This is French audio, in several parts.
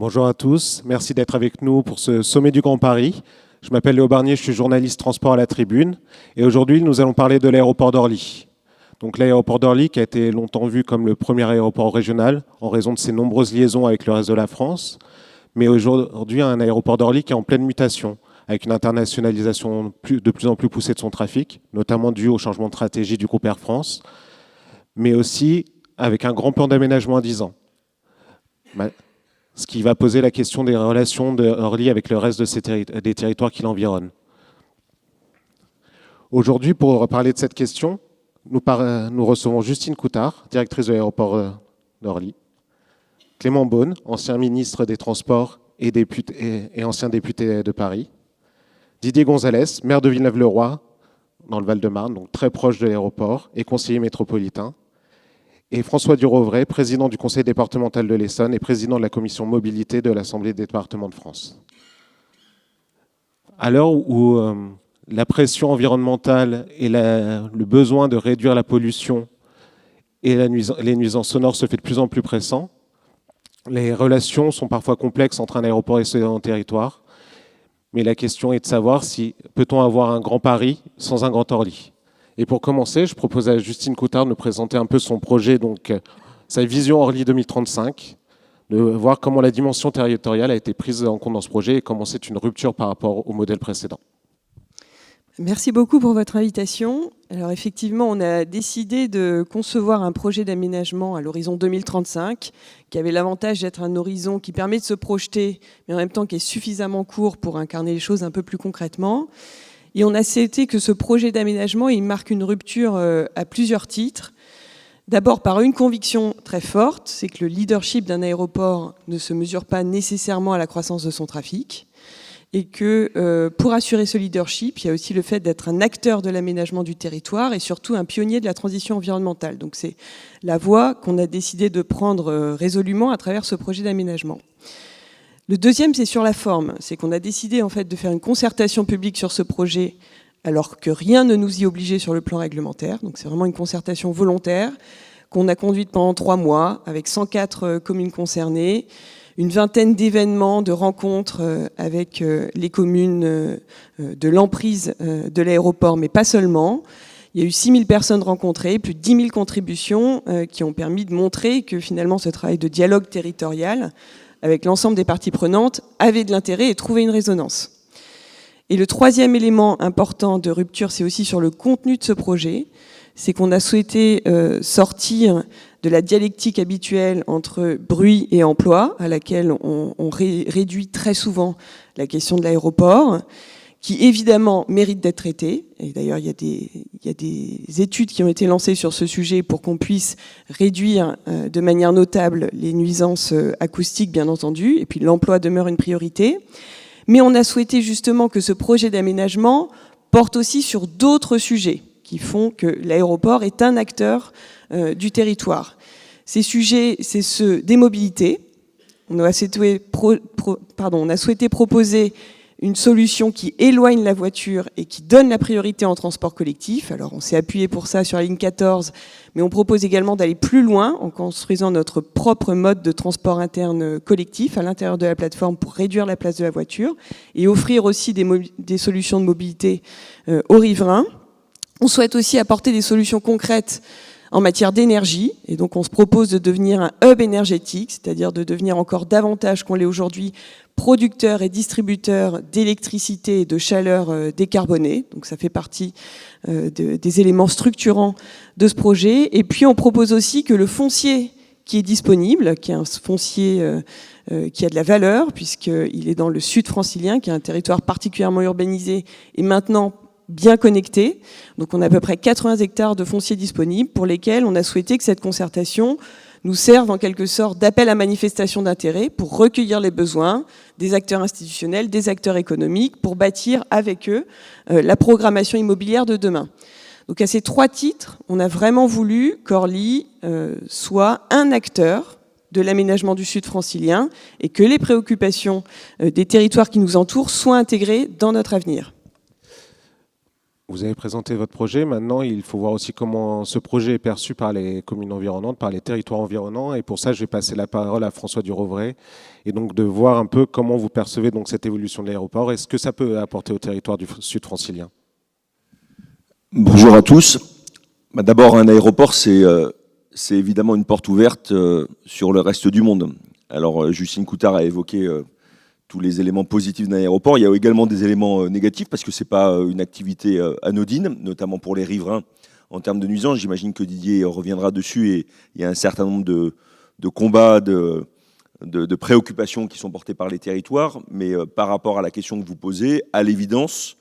Bonjour à tous, merci d'être avec nous pour ce sommet du Grand Paris. Je m'appelle Léo Barnier, je suis journaliste transport à la Tribune et aujourd'hui nous allons parler de l'aéroport d'Orly. Donc l'aéroport d'Orly qui a été longtemps vu comme le premier aéroport régional en raison de ses nombreuses liaisons avec le reste de la France, mais aujourd'hui un aéroport d'Orly qui est en pleine mutation avec une internationalisation de plus en plus poussée de son trafic, notamment dû au changement de stratégie du groupe Air France, mais aussi avec un grand plan d'aménagement à 10 ans. Ce qui va poser la question des relations d'Orly avec le reste des territoires qui l'environnent. Aujourd'hui, pour parler de cette question, nous recevons Justine Coutard, directrice de l'aéroport d'Orly, Clément Beaune, ancien ministre des Transports et ancien député de Paris, Didier Gonzalez, maire de Villeneuve-le-Roi, dans le Val-de-Marne, donc très proche de l'aéroport, et conseiller métropolitain, et François Durovray, président du conseil départemental de l'Essonne et président de la commission mobilité de l'Assemblée des départements de France. À l'heure où la pression environnementale et le besoin de réduire la pollution et les nuisances sonores se fait de plus en plus pressant, les relations sont parfois complexes entre un aéroport et son territoire, mais la question est de savoir si peut-on avoir un grand Paris sans un grand Orly. Et pour commencer, je propose à Justine Coutard de nous présenter un peu son projet, donc sa vision Orly 2035, de voir comment la dimension territoriale a été prise en compte dans ce projet et comment c'est une rupture par rapport au modèle précédent. Merci beaucoup pour votre invitation. Alors effectivement, on a décidé de concevoir un projet d'aménagement à l'horizon 2035, qui avait l'avantage d'être un horizon qui permet de se projeter, mais en même temps qui est suffisamment court pour incarner les choses un peu plus concrètement. Et on a souhaité que ce projet d'aménagement, il marque une rupture à plusieurs titres. D'abord par une conviction très forte, c'est que le leadership d'un aéroport ne se mesure pas nécessairement à la croissance de son trafic. Et que pour assurer ce leadership, il y a aussi le fait d'être un acteur de l'aménagement du territoire et surtout un pionnier de la transition environnementale. Donc c'est la voie qu'on a décidé de prendre résolument à travers ce projet d'aménagement. Le deuxième, c'est sur la forme. C'est qu'on a décidé en fait de faire une concertation publique sur ce projet alors que rien ne nous y obligeait sur le plan réglementaire. Donc c'est vraiment une concertation volontaire qu'on a conduite pendant 3 mois avec 104 communes concernées, une vingtaine d'événements, de rencontres avec les communes de l'emprise de l'aéroport, mais pas seulement. Il y a eu 6000 personnes rencontrées, plus de 10 000 contributions qui ont permis de montrer que finalement ce travail de dialogue territorial avec l'ensemble des parties prenantes, avait de l'intérêt et trouvait une résonance. Et le troisième élément important de rupture, c'est aussi sur le contenu de ce projet, c'est qu'on a souhaité sortir de la dialectique habituelle entre bruit et emploi, à laquelle on réduit très souvent la question de l'aéroport, qui évidemment mérite d'être traitée. Et d'ailleurs, il y a des études qui ont été lancées sur ce sujet pour qu'on puisse réduire de manière notable les nuisances acoustiques, bien entendu, et puis l'emploi demeure une priorité. Mais on a souhaité justement que ce projet d'aménagement porte aussi sur d'autres sujets qui font que l'aéroport est un acteur du territoire. Ces sujets, c'est ceux des mobilités. On a souhaité proposer une solution qui éloigne la voiture et qui donne la priorité en transport collectif. Alors on s'est appuyé pour ça sur la ligne 14, mais on propose également d'aller plus loin en construisant notre propre mode de transport interne collectif à l'intérieur de la plateforme pour réduire la place de la voiture et offrir aussi des solutions de mobilité aux riverains. On souhaite aussi apporter des solutions concrètes en matière d'énergie, et donc on se propose de devenir un hub énergétique, c'est-à-dire de devenir encore davantage qu'on l'est aujourd'hui producteur et distributeur d'électricité et de chaleur décarbonée. Donc ça fait partie des éléments structurants de ce projet. Et puis on propose aussi que le foncier qui est disponible, qui est un foncier qui a de la valeur, puisqu'il est dans le sud francilien, qui est un territoire particulièrement urbanisé, et maintenant bien connecté. Donc on a à peu près 80 hectares de foncier disponibles pour lesquels on a souhaité que cette concertation nous serve en quelque sorte d'appel à manifestation d'intérêt pour recueillir les besoins des acteurs institutionnels, des acteurs économiques, pour bâtir avec eux la programmation immobilière de demain. Donc à ces 3 titres, on a vraiment voulu qu'Orly soit un acteur de l'aménagement du sud francilien et que les préoccupations des territoires qui nous entourent soient intégrées dans notre avenir. Vous avez présenté votre projet. Maintenant, il faut voir aussi comment ce projet est perçu par les communes environnantes, par les territoires environnants. Et pour ça, je vais passer la parole à François Durovray. Et donc de voir un peu comment vous percevez donc cette évolution de l'aéroport et ce que ça peut apporter au territoire du sud francilien. Bonjour à tous. D'abord, un aéroport, c'est évidemment une porte ouverte sur le reste du monde. Alors, Justine Coutard a évoqué tous les éléments positifs d'un aéroport. Il y a également des éléments négatifs parce que ce n'est pas une activité anodine, notamment pour les riverains en termes de nuisances. J'imagine que Didier reviendra dessus et il y a un certain nombre de combats, de préoccupations qui sont portées par les territoires. Mais par rapport à la question que vous posez, à l'évidence,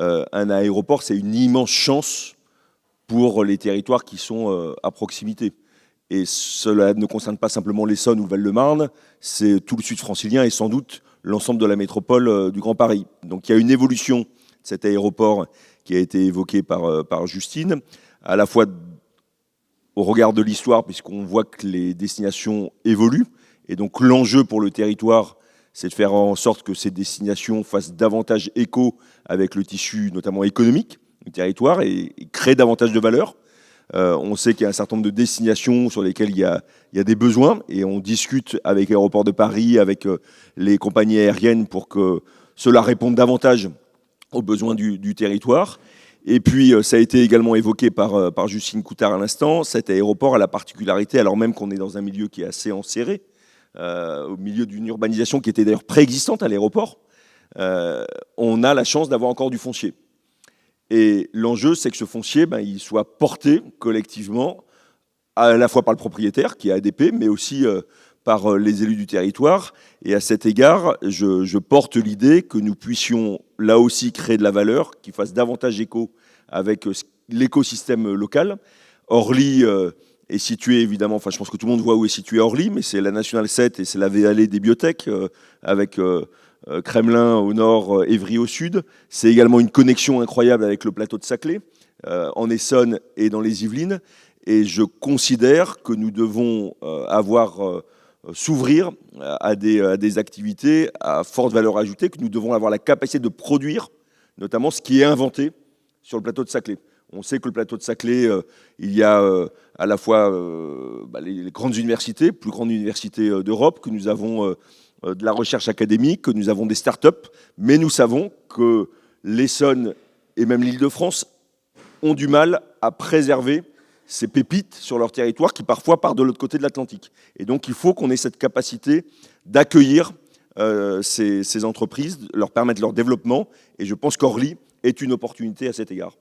un aéroport, c'est une immense chance pour les territoires qui sont à proximité. Et cela ne concerne pas simplement l'Essonne ou le Val-de-Marne, c'est tout le sud francilien et sans doute l'ensemble de la métropole du Grand Paris. Donc il y a une évolution de cet aéroport qui a été évoquée par Justine, à la fois au regard de l'histoire, puisqu'on voit que les destinations évoluent. Et donc l'enjeu pour le territoire, c'est de faire en sorte que ces destinations fassent davantage écho avec le tissu, notamment économique, du territoire, et créent davantage de valeur. On sait qu'il y a un certain nombre de destinations sur lesquelles il y a des besoins et on discute avec l'aéroport de Paris, avec les compagnies aériennes pour que cela réponde davantage aux besoins du territoire. Et puis, ça a été également évoqué par Justine Coutard à l'instant, cet aéroport a la particularité, alors même qu'on est dans un milieu qui est assez enserré, au milieu d'une urbanisation qui était d'ailleurs préexistante à l'aéroport, on a la chance d'avoir encore du foncier. Et l'enjeu, c'est que ce foncier, il soit porté collectivement, à la fois par le propriétaire, qui est ADP, mais aussi par les élus du territoire. Et à cet égard, je porte l'idée que nous puissions, là aussi, créer de la valeur, qui fasse davantage écho avec l'écosystème local. Orly est situé, évidemment, enfin, je pense que tout le monde voit où est situé Orly, mais c'est la Nationale 7 et c'est la vallée des biotech, avec Kremlin au nord, Évry au sud. C'est également une connexion incroyable avec le plateau de Saclay, en Essonne et dans les Yvelines. Et je considère que nous devons s'ouvrir à des activités à forte valeur ajoutée, que nous devons avoir la capacité de produire, notamment ce qui est inventé sur le plateau de Saclay. On sait que le plateau de Saclay, il y a à la fois les grandes universités, plus grandes universités d'Europe, que nous avons de la recherche académique, que nous avons des start-up, mais nous savons que l'Essonne et même l'Île-de-France ont du mal à préserver ces pépites sur leur territoire qui parfois partent de l'autre côté de l'Atlantique. Et donc il faut qu'on ait cette capacité d'accueillir ces entreprises, de leur permettre leur développement, et je pense qu'Orly est une opportunité à cet égard.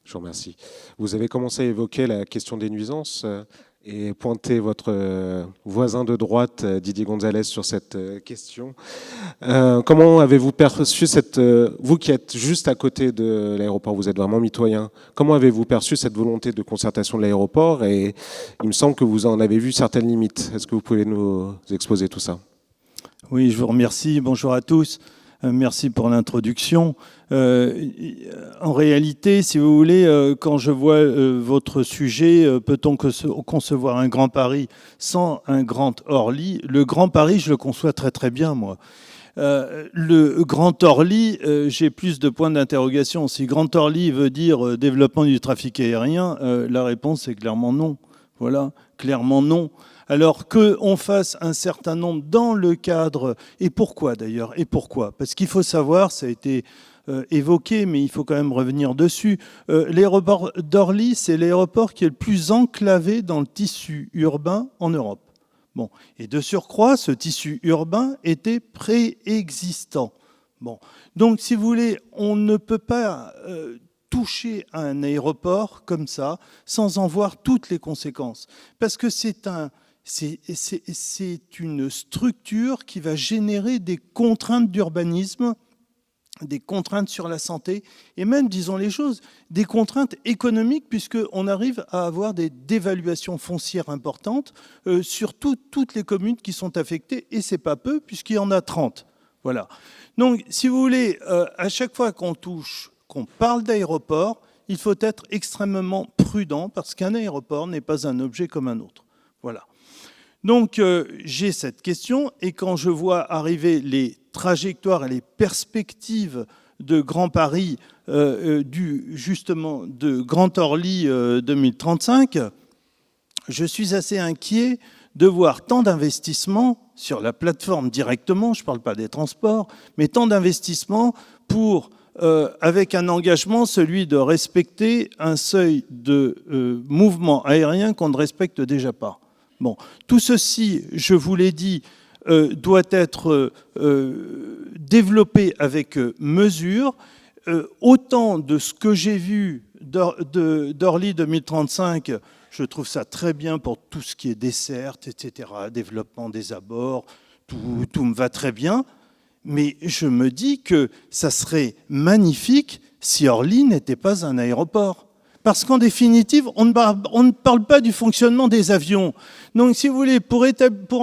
Je vous remercie. Vous avez commencé à évoquer la question des nuisances et pointer votre voisin de droite, Didier Gonzalez, sur cette question. Comment avez-vous perçu vous qui êtes juste à côté de l'aéroport, vous êtes vraiment mitoyen, comment avez-vous perçu cette volonté de concertation de l'aéroport? Et il me semble que vous en avez vu certaines limites. Est-ce que vous pouvez nous exposer tout ça? Oui, je vous remercie. Bonjour à tous. Merci pour l'introduction. En réalité, si vous voulez, quand je vois votre sujet, peut-on concevoir un Grand Paris sans un Grand Orly? Le Grand Paris, je le conçois très très bien, moi. Le Grand Orly, j'ai plus de points d'interrogation. Si Grand Orly veut dire développement du trafic aérien, la réponse est clairement non. Voilà, clairement non. Alors qu'on fasse un certain nombre dans le cadre... Et pourquoi d'ailleurs? Et pourquoi? Parce qu'il faut savoir, ça a été évoqué, mais il faut quand même revenir dessus. L'aéroport d'Orly, c'est l'aéroport qui est le plus enclavé dans le tissu urbain en Europe. Bon. Et de surcroît, ce tissu urbain était préexistant. Bon. Donc, si vous voulez, on ne peut pas... toucher à un aéroport comme ça sans en voir toutes les conséquences. Parce que c'est une structure qui va générer des contraintes d'urbanisme, des contraintes sur la santé, et même, disons les choses, des contraintes économiques, puisqu'on arrive à avoir des dévaluations foncières importantes sur toutes les communes qui sont affectées, et c'est pas peu, puisqu'il y en a 30. Voilà. Donc, si vous voulez, à chaque fois qu'on parle d'aéroport, il faut être extrêmement prudent parce qu'un aéroport n'est pas un objet comme un autre. Voilà. Donc, j'ai cette question et quand je vois arriver les trajectoires et les perspectives de Grand Paris, justement de Grand Orly 2035, je suis assez inquiet de voir tant d'investissements sur la plateforme directement, je ne parle pas des transports, mais tant d'investissements pour, avec un engagement, celui de respecter un seuil de mouvement aérien qu'on ne respecte déjà pas. Bon, tout ceci, je vous l'ai dit, doit être développé avec mesure. Autant de ce que j'ai vu d'Orly 2035, je trouve ça très bien pour tout ce qui est desserte, etc., développement des abords, tout me va très bien. Mais je me dis que ça serait magnifique si Orly n'était pas un aéroport. Parce qu'en définitive, on ne parle pas du fonctionnement des avions. Donc, si vous voulez, pour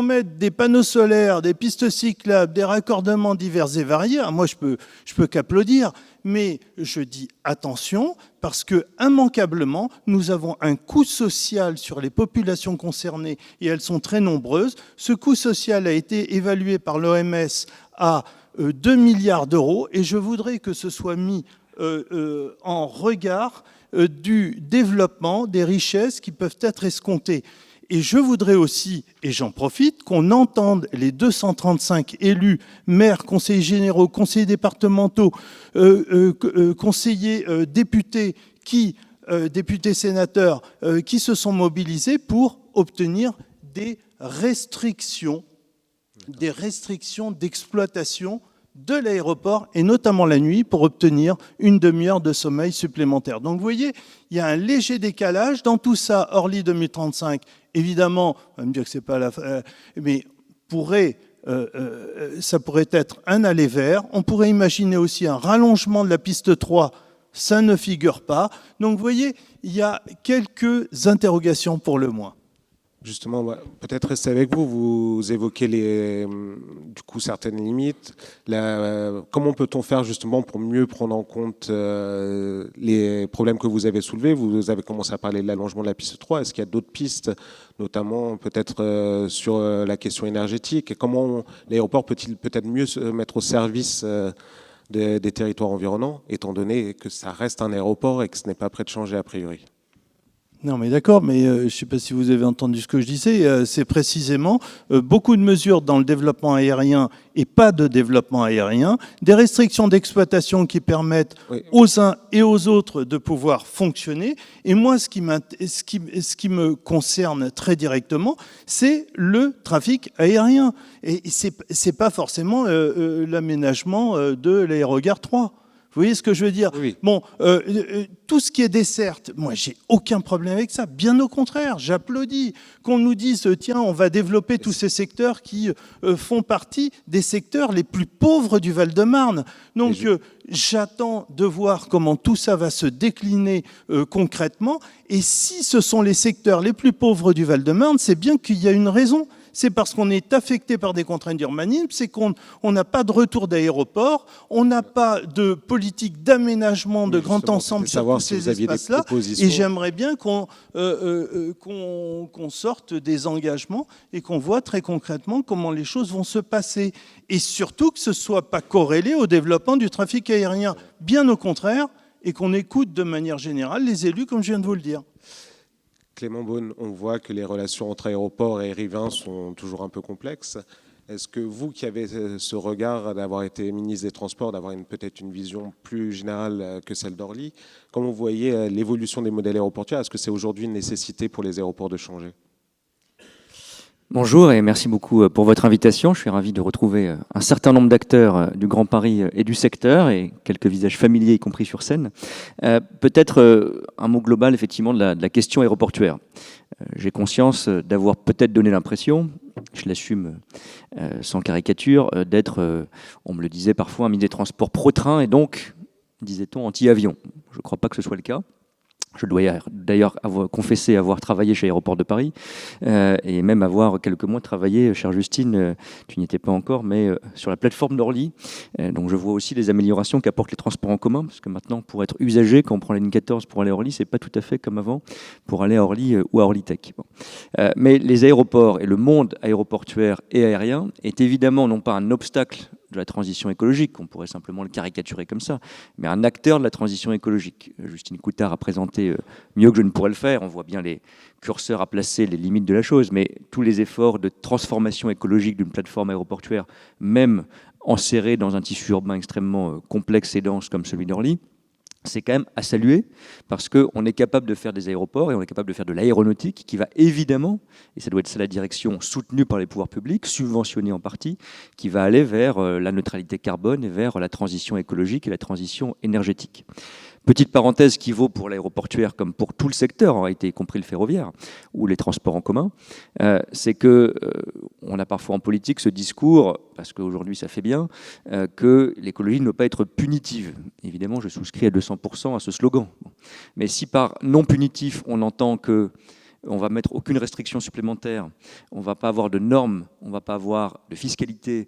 mettre des panneaux solaires, des pistes cyclables, des raccordements divers et variés, moi, je peux qu'applaudir. Mais je dis attention, parce que immanquablement, nous avons un coût social sur les populations concernées, et elles sont très nombreuses. Ce coût social a été évalué par l'OMS à 2 milliards d'euros, et je voudrais que ce soit mis en regard du développement des richesses qui peuvent être escomptées. Et je voudrais aussi, et j'en profite, qu'on entende les 235 élus, maires, conseillers généraux, conseillers départementaux, conseillers députés, députés sénateurs, qui se sont mobilisés pour obtenir des restrictions d'exploitation de l'aéroport, et notamment la nuit, pour obtenir une demi-heure de sommeil supplémentaire. Donc vous voyez, il y a un léger décalage. Dans tout ça, Orly 2035, évidemment, on va me dire que c'est pas la fin, mais ça pourrait être un aller vers. On pourrait imaginer aussi un rallongement de la piste 3, ça ne figure pas. Donc vous voyez, il y a quelques interrogations pour le moins. Justement, peut-être rester avec vous, vous évoquez du coup certaines limites. Comment peut-on faire justement pour mieux prendre en compte les problèmes que vous avez soulevés? Vous avez commencé à parler de l'allongement de la piste 3. Est-ce qu'il y a d'autres pistes, notamment peut-être sur la question énergétique? Et comment l'aéroport peut-il peut-être mieux se mettre au service des territoires environnants, étant donné que ça reste un aéroport et que ce n'est pas prêt de changer a priori? Non, mais d'accord, mais je ne sais pas si vous avez entendu ce que je disais. C'est précisément beaucoup de mesures dans le développement aérien et pas de développement aérien, des restrictions d'exploitation qui permettent aux uns et aux autres de pouvoir fonctionner. Et moi, ce qui me concerne très directement, c'est le trafic aérien. Et ce n'est pas forcément l'aménagement de l'aérogare 3. Vous voyez ce que je veux dire? Oui. Bon, tout ce qui est desserte, moi, j'ai aucun problème avec ça. Bien au contraire, j'applaudis qu'on nous dise, tiens, on va développer tous ces secteurs qui font partie des secteurs les plus pauvres du Val-de-Marne. Donc, j'attends de voir comment tout ça va se décliner concrètement. Et si ce sont les secteurs les plus pauvres du Val-de-Marne, c'est bien qu'il y a une raison. C'est parce qu'on est affecté par des contraintes d'urbanisme, c'est qu'on n'a pas de retour d'aéroport, on n'a pas de politique d'aménagement de grand ensemble sur tous ces espaces-là. Et j'aimerais bien qu'on sorte des engagements et qu'on voit très concrètement comment les choses vont se passer. Et surtout que ce ne soit pas corrélé au développement du trafic aérien. Bien au contraire, et qu'on écoute de manière générale les élus, comme je viens de vous le dire. Clément Beaune, on voit que les relations entre aéroports et riverains sont toujours un peu complexes. Est-ce que vous, qui avez ce regard d'avoir été ministre des Transports, d'avoir peut-être une vision plus générale que celle d'Orly, comment vous voyez l'évolution des modèles aéroportuaires? Est-ce que c'est aujourd'hui une nécessité pour les aéroports de changer? Bonjour et merci beaucoup pour votre invitation. Je suis ravi de retrouver un certain nombre d'acteurs du Grand Paris et du secteur et quelques visages familiers, y compris sur scène. Peut-être un mot global effectivement de la question aéroportuaire. J'ai conscience d'avoir peut-être donné l'impression, je l'assume sans caricature, d'être, on me le disait parfois, un ministre des Transports pro-train et donc, disait-on, anti-avion. Je ne crois pas que ce soit le cas. Je dois d'ailleurs confesser avoir travaillé chez Aéroports de Paris et même avoir quelques mois travaillé, chère Justine, tu n'y étais pas encore, mais sur la plateforme d'Orly. Donc je vois aussi les améliorations qu'apportent les transports en commun, parce que maintenant, pour être usager, quand on prend la ligne 14 pour aller à Orly, c'est pas tout à fait comme avant pour aller à Orly ou à Orlytech. Bon. Mais les aéroports et le monde aéroportuaire et aérien est évidemment non pas un obstacle de la transition écologique, on pourrait simplement le caricaturer comme ça, mais un acteur de la transition écologique. Justine Coutard a présenté mieux que je ne pourrais le faire, on voit bien les curseurs à placer, les limites de la chose, mais tous les efforts de transformation écologique d'une plateforme aéroportuaire, même enserrée dans un tissu urbain extrêmement complexe et dense comme celui d'Orly, c'est quand même à saluer parce qu'on est capable de faire des aéroports et on est capable de faire de l'aéronautique qui va évidemment, et ça doit être ça la direction, soutenue par les pouvoirs publics, subventionnée en partie, qui va aller vers la neutralité carbone et vers la transition écologique et la transition énergétique. Petite parenthèse qui vaut pour l'aéroportuaire comme pour tout le secteur, en réalité, y compris le ferroviaire ou les transports en commun, c'est que on a parfois en politique ce discours, parce qu'aujourd'hui ça fait bien, que l'écologie ne doit pas être punitive. Évidemment, je souscris à 200% à ce slogan. Mais si par non punitif, on entend que on va mettre aucune restriction supplémentaire, on ne va pas avoir de normes, on ne va pas avoir de fiscalité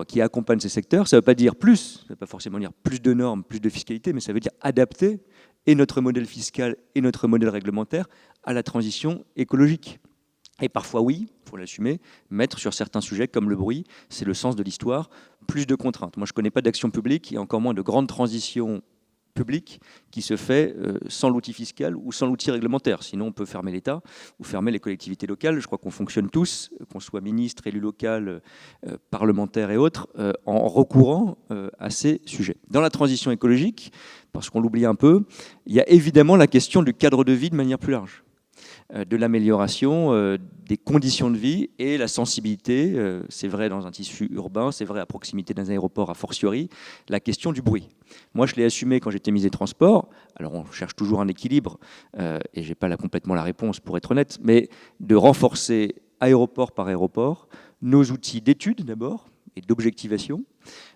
qui accompagne ces secteurs. Ça ne veut pas dire plus, ça ne veut pas forcément dire plus de normes, plus de fiscalité, mais ça veut dire adapter et notre modèle fiscal et notre modèle réglementaire à la transition écologique. Et parfois, oui, il faut l'assumer, mettre sur certains sujets comme le bruit, c'est le sens de l'histoire, plus de contraintes. Moi, je ne connais pas d'action publique et encore moins de grandes transitions public qui se fait sans l'outil fiscal ou sans l'outil réglementaire. Sinon, on peut fermer l'État ou fermer les collectivités locales. Je crois qu'on fonctionne tous, qu'on soit ministre, élu local, parlementaire et autres, en recourant à ces sujets. Dans la transition écologique, parce qu'on l'oublie un peu, il y a évidemment la question du cadre de vie de manière plus large, de l'amélioration des conditions de vie et la sensibilité, c'est vrai dans un tissu urbain, c'est vrai à proximité d'un aéroport a fortiori, la question du bruit. Moi, je l'ai assumé quand j'étais ministre des Transports, alors on cherche toujours un équilibre, et je n'ai pas complètement la réponse pour être honnête, mais de renforcer aéroport par aéroport nos outils d'études d'abord, et d'objectivation,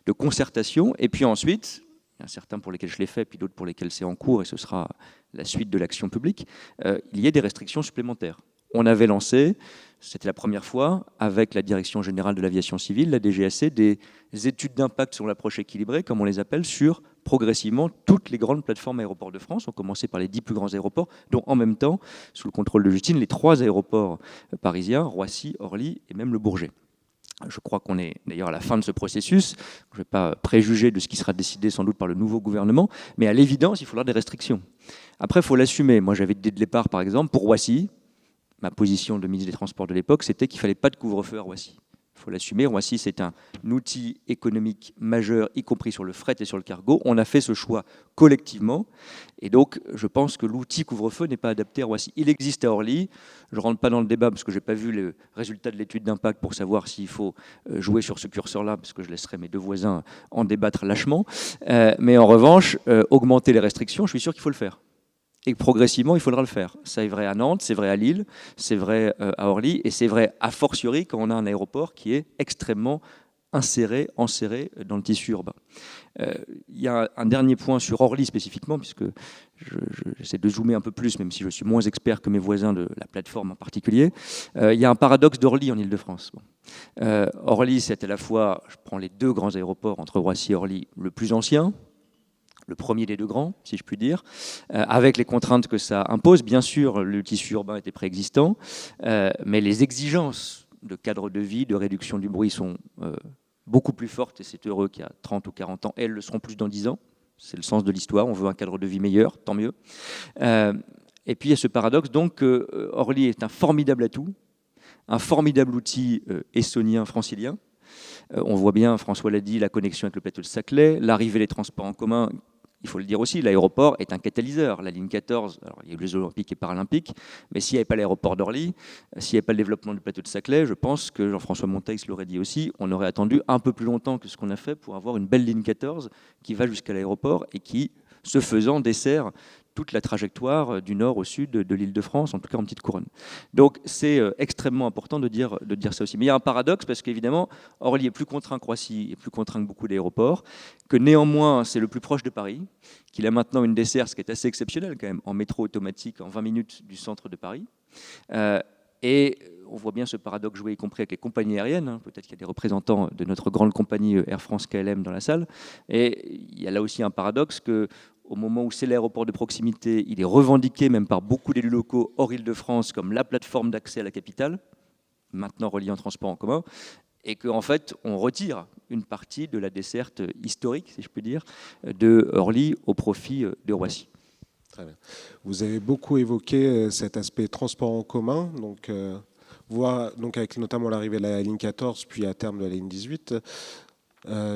de concertation, et puis ensuite, il y en a certains pour lesquels je l'ai fait, puis d'autres pour lesquels c'est en cours, et ce sera la suite de l'action publique, il y ait des restrictions supplémentaires. On avait lancé, c'était la première fois, avec la Direction Générale de l'Aviation Civile, la DGAC, des études d'impact sur l'approche équilibrée, comme on les appelle, sur progressivement toutes les grandes plateformes aéroports de France. On commençait par les 10 plus grands aéroports, dont en même temps, sous le contrôle de Justine, les 3 aéroports parisiens, Roissy, Orly et même le Bourget. Je crois qu'on est d'ailleurs à la fin de ce processus. Je ne vais pas préjuger de ce qui sera décidé sans doute par le nouveau gouvernement, mais à l'évidence, il faudra des restrictions. Après, il faut l'assumer. Moi, j'avais dès le départ, par exemple, pour Roissy, ma position de ministre des Transports de l'époque, c'était qu'il ne fallait pas de couvre-feu à Roissy. Il faut l'assumer. Roissy, c'est un outil économique majeur, y compris sur le fret et sur le cargo. On a fait ce choix collectivement. Et donc, je pense que l'outil couvre-feu n'est pas adapté à Roissy. Il existe à Orly. Je ne rentre pas dans le débat parce que je n'ai pas vu le résultat de l'étude d'impact pour savoir s'il faut jouer sur ce curseur-là, parce que je laisserai mes 2 voisins en débattre lâchement. Mais en revanche, augmenter les restrictions, je suis sûr qu'il faut le faire. Et progressivement, il faudra le faire. C'est vrai à Nantes, c'est vrai à Lille, c'est vrai à Orly, et c'est vrai a fortiori quand on a un aéroport qui est extrêmement enserré dans le tissu urbain. Il y a un dernier point sur Orly spécifiquement, puisque j'essaie de zoomer un peu plus, même si je suis moins expert que mes voisins de la plateforme en particulier. Il y a un paradoxe d'Orly en Ile-de-France. Orly, c'est à la fois, je prends les 2 grands aéroports entre Roissy et Orly, le plus ancien, le premier des 2 grands, si je puis dire, avec les contraintes que ça impose. Bien sûr, le tissu urbain était préexistant, mais les exigences de cadre de vie, de réduction du bruit sont beaucoup plus fortes, et c'est heureux qu'il y a 30 ou 40 ans, elles le seront plus dans 10 ans. C'est le sens de l'histoire, on veut un cadre de vie meilleur, tant mieux. Et puis il y a ce paradoxe, donc, Orly est un formidable atout, un formidable outil essonien, francilien. On voit bien, François l'a dit, la connexion avec le plateau de Saclay, l'arrivée des transports en commun. Il faut le dire aussi, l'aéroport est un catalyseur. La ligne 14, alors il y a eu les Olympiques et Paralympiques, mais s'il n'y avait pas l'aéroport d'Orly, s'il n'y avait pas le développement du plateau de Saclay, je pense que Jean-François Monteix l'aurait dit aussi, on aurait attendu un peu plus longtemps que ce qu'on a fait pour avoir une belle ligne 14 qui va jusqu'à l'aéroport et qui, ce faisant, dessert toute la trajectoire du nord au sud de l'Île-de-France, en tout cas en petite couronne. Donc c'est extrêmement important de dire ça aussi. Mais il y a un paradoxe parce qu'évidemment, Orly est plus contraint que Roissy, est plus contraint que beaucoup d'aéroports, que néanmoins c'est le plus proche de Paris, qu'il a maintenant une desserte, ce qui est assez exceptionnel quand même, en métro automatique en 20 minutes du centre de Paris. Et on voit bien ce paradoxe jouer, y compris avec les compagnies aériennes. Peut-être qu'il y a des représentants de notre grande compagnie Air France KLM dans la salle. Et il y a là aussi un paradoxe que au moment où c'est l'aéroport de proximité, il est revendiqué même par beaucoup d'élus locaux hors Île-de-France comme la plateforme d'accès à la capitale, maintenant reliée en transport en commun. et qu'en fait, on retire une partie de la desserte historique, si je peux dire, de Orly au profit de Roissy. Très bien. Vous avez beaucoup évoqué cet aspect transport en commun, donc, donc avec notamment l'arrivée de la ligne 14, puis à terme de la ligne 18.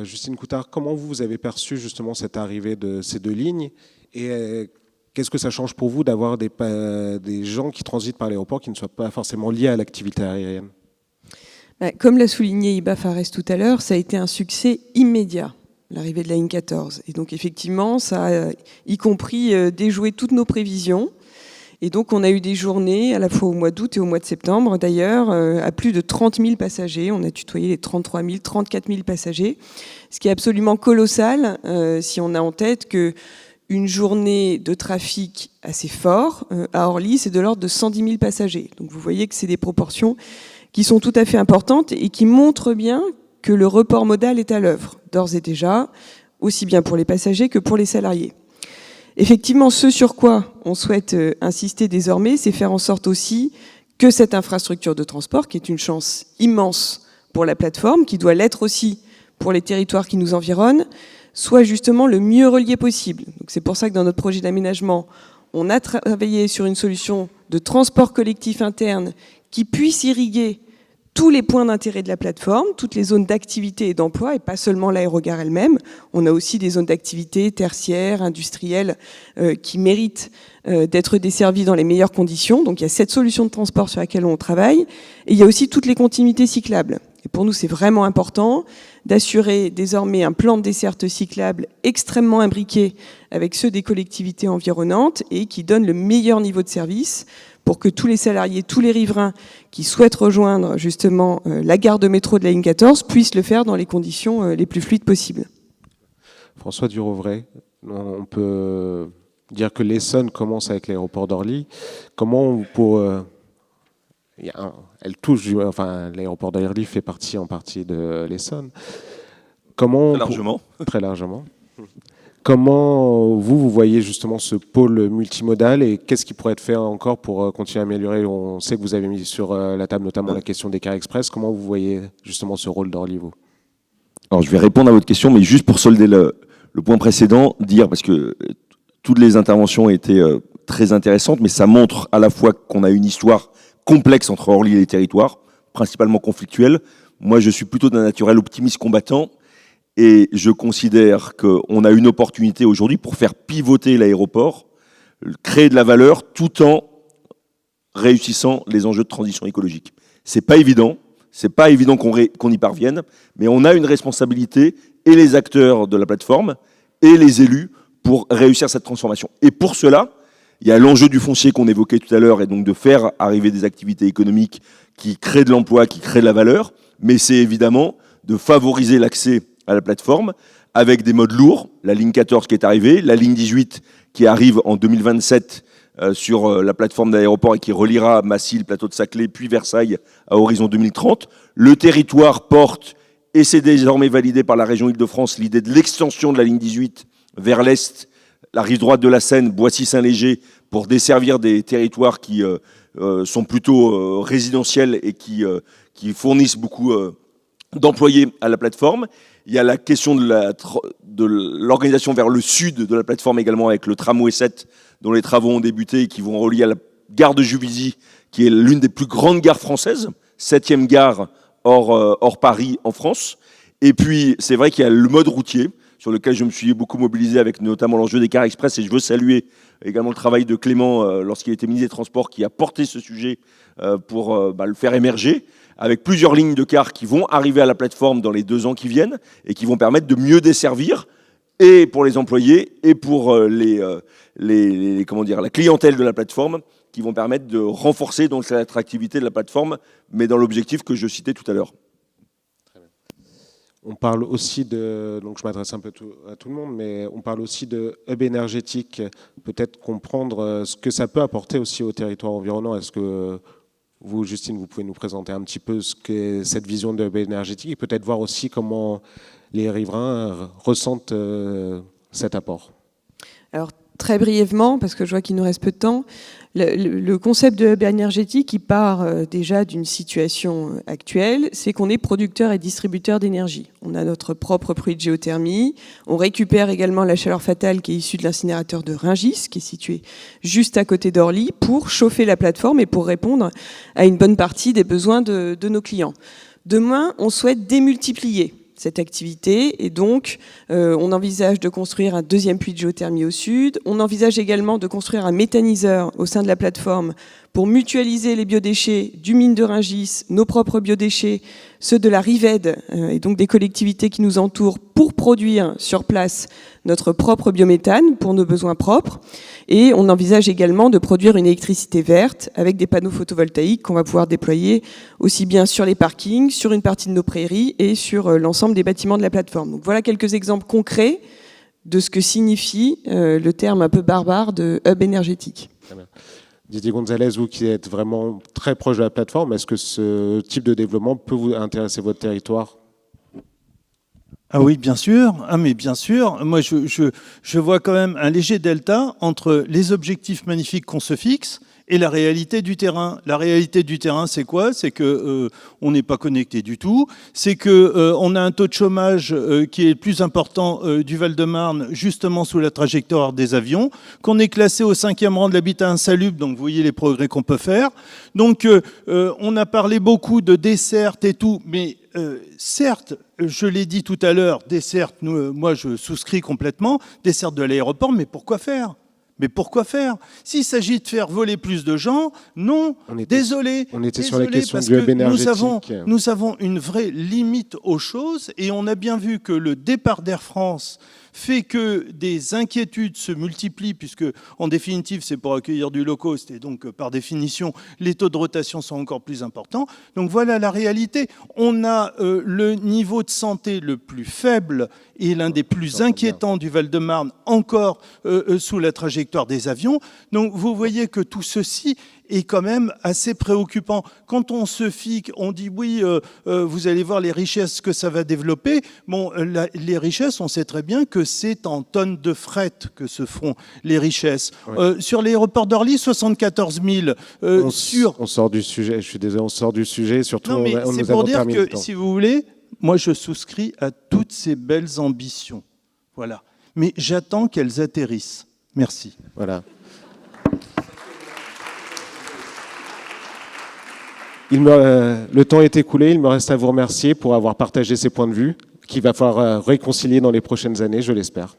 Justine Coutard, comment vous avez perçu justement cette arrivée de ces deux lignes et qu'est-ce que ça change pour vous d'avoir des gens qui transitent par l'aéroport qui ne soient pas forcément liés à l'activité aérienne? Comme l'a souligné Iba Fares tout à l'heure, ça a été un succès immédiat, l'arrivée de la ligne 14. Et donc effectivement, ça a y compris déjoué toutes nos prévisions. Et donc on a eu des journées, à la fois au mois d'août et au mois de septembre d'ailleurs, à plus de 30 000 passagers. On a tutoyé les 33 000, 34 000 passagers, ce qui est absolument colossal si on a en tête que une journée de trafic assez fort à Orly, c'est de l'ordre de 110 000 passagers. Donc vous voyez que c'est des proportions qui sont tout à fait importantes et qui montrent bien que le report modal est à l'œuvre, d'ores et déjà, aussi bien pour les passagers que pour les salariés. Effectivement, ce sur quoi on souhaite insister désormais, c'est faire en sorte aussi que cette infrastructure de transport, qui est une chance immense pour la plateforme, qui doit l'être aussi pour les territoires qui nous environnent, soit justement le mieux relié possible. Donc c'est pour ça que dans notre projet d'aménagement, on a travaillé sur une solution de transport collectif interne qui puisse irriguer tous les points d'intérêt de la plateforme, toutes les zones d'activité et d'emploi, et pas seulement l'aérogare elle-même. On a aussi des zones d'activité tertiaires, industrielles, qui méritent d'être desservies dans les meilleures conditions. Donc il y a cette solution de transport sur laquelle on travaille. Et il y a aussi toutes les continuités cyclables. Et pour nous, c'est vraiment important d'assurer désormais un plan de desserte cyclable extrêmement imbriqué avec ceux des collectivités environnantes et qui donne le meilleur niveau de service pour que tous les salariés, tous les riverains qui souhaitent rejoindre justement la gare de métro de la ligne 14 puissent le faire dans les conditions les plus fluides possibles. François Durovray, on peut dire que l'Essonne commence avec l'aéroport d'Orly. Comment pour... elle touche, enfin, l'aéroport d'Orly fait partie en partie de l'Essonne. Comment très largement. Très largement. Comment vous voyez justement ce pôle multimodal et qu'est-ce qui pourrait être fait encore pour continuer à améliorer? On sait que vous avez mis sur la table notamment la question des cars express. Comment vous voyez justement ce rôle d'Orly, vous? Alors je vais répondre à votre question, mais juste pour solder le point précédent, dire, parce que toutes les interventions étaient très intéressantes, mais ça montre à la fois qu'on a une histoire complexe entre Orly et les territoires, principalement conflictuelle. Moi, je suis plutôt d'un naturel optimiste combattant. Et je considère qu'on a une opportunité aujourd'hui pour faire pivoter l'aéroport, créer de la valeur, tout en réussissant les enjeux de transition écologique. C'est pas évident qu'on y parvienne, mais on a une responsabilité, et les acteurs de la plateforme, et les élus, pour réussir cette transformation. Et pour cela, il y a l'enjeu du foncier qu'on évoquait tout à l'heure, et donc de faire arriver des activités économiques qui créent de l'emploi, qui créent de la valeur, mais c'est évidemment de favoriser l'accès à la plateforme, avec des modes lourds, la ligne 14 qui est arrivée, la ligne 18 qui arrive en 2027 sur la plateforme d'aéroport et qui reliera Massy, le plateau de Saclay, puis Versailles à horizon 2030. Le territoire porte, et c'est désormais validé par la région Île-de-France, l'idée de l'extension de la ligne 18 vers l'Est, la rive droite de la Seine, Boissy-Saint-Léger, pour desservir des territoires qui sont plutôt résidentiels et qui fournissent beaucoup d'employés à la plateforme. Il y a la question de l'organisation vers le sud de la plateforme également, avec le tramway 7, dont les travaux ont débuté et qui vont relier à la gare de Juvisy, qui est l'une des plus grandes gares françaises, 7e gare hors Paris en France. Et puis, c'est vrai qu'il y a le mode routier, sur lequel je me suis beaucoup mobilisé avec notamment l'enjeu des cars express. Et je veux saluer également le travail de Clément, lorsqu'il était ministre des Transports, qui a porté ce sujet pour le faire émerger, avec plusieurs lignes de cars qui vont arriver à la plateforme dans les 2 ans qui viennent et qui vont permettre de mieux desservir, et pour les employés et pour la clientèle de la plateforme, qui vont permettre de renforcer donc l'attractivité de la plateforme, mais dans l'objectif que je citais tout à l'heure. On parle aussi donc je m'adresse un peu à tout le monde, mais on parle aussi de hub énergétique, peut-être comprendre ce que ça peut apporter aussi au territoire environnant. Est-ce que vous, Justine, vous pouvez nous présenter un petit peu ce qu'est cette vision de hub énergétique et peut-être voir aussi comment les riverains ressentent cet apport? Alors, Très brièvement, parce que je vois qu'il nous reste peu de temps, le concept de hub énergétique, il part déjà d'une situation actuelle, c'est qu'on est producteur et distributeur d'énergie. On a notre propre puits de géothermie, on récupère également la chaleur fatale qui est issue de l'incinérateur de Rungis, qui est situé juste à côté d'Orly, pour chauffer la plateforme et pour répondre à une bonne partie des besoins de nos clients. Demain, on souhaite démultiplier cette activité et donc on envisage de construire un deuxième puits de géothermie au sud. On envisage également de construire un méthaniseur au sein de la plateforme pour mutualiser les biodéchets du mine de Rungis, nos propres biodéchets, ceux de la Rived et donc des collectivités qui nous entourent pour produire sur place notre propre biométhane pour nos besoins propres. Et on envisage également de produire une électricité verte avec des panneaux photovoltaïques qu'on va pouvoir déployer aussi bien sur les parkings, sur une partie de nos prairies et sur l'ensemble des bâtiments de la plateforme. Donc voilà quelques exemples concrets de ce que signifie le terme un peu barbare de hub énergétique. Très bien. Didier Gonzalez, vous qui êtes vraiment très proche de la plateforme, est-ce que ce type de développement peut vous intéresser votre territoire ? Ah oui, bien sûr. Ah mais bien sûr. Moi, je vois quand même un léger delta entre les objectifs magnifiques qu'on se fixe et la réalité du terrain. La réalité du terrain, c'est quoi? C'est que on n'est pas connecté du tout. C'est que on a un taux de chômage qui est le plus important du Val-de-Marne, justement sous la trajectoire des avions, qu'on est classé au 5e rang de l'habitat insalubre. Donc, vous voyez les progrès qu'on peut faire. Donc, on a parlé beaucoup de dessertes et tout, mais certes, je l'ai dit tout à l'heure, dessertes, moi je souscris complètement, dessertes de l'aéroport, mais pourquoi faire ? Mais pourquoi faire? S'il s'agit de faire voler plus de gens, non, désolé. On était sur la question parce du hub que énergétique. nous avons une vraie limite aux choses et on a bien vu que le départ d'Air France fait que des inquiétudes se multiplient puisque, en définitive, c'est pour accueillir du low cost et donc, par définition, les taux de rotation sont encore plus importants. Donc voilà la réalité. On a le niveau de santé le plus faible et l'un des plus inquiétants du Val-de-Marne, encore sous la trajectoire des avions. Donc vous voyez que tout ceci est quand même assez préoccupant. Quand on se fixe, on dit oui, vous allez voir les richesses que ça va développer. Bon, les richesses, on sait très bien que c'est en tonnes de fret que se font les richesses. Ouais. Sur l'aéroport d'Orly, 74 000. On sort du sujet, je suis désolé, on sort du sujet. Surtout, non, mais c'est pour dire que, si vous voulez, moi je souscris à toutes ces belles ambitions. Voilà. Mais j'attends qu'elles atterrissent. Merci. Voilà. Le temps est écoulé, il me reste à vous remercier pour avoir partagé ces points de vue qu'il va falloir réconcilier dans les prochaines années, je l'espère.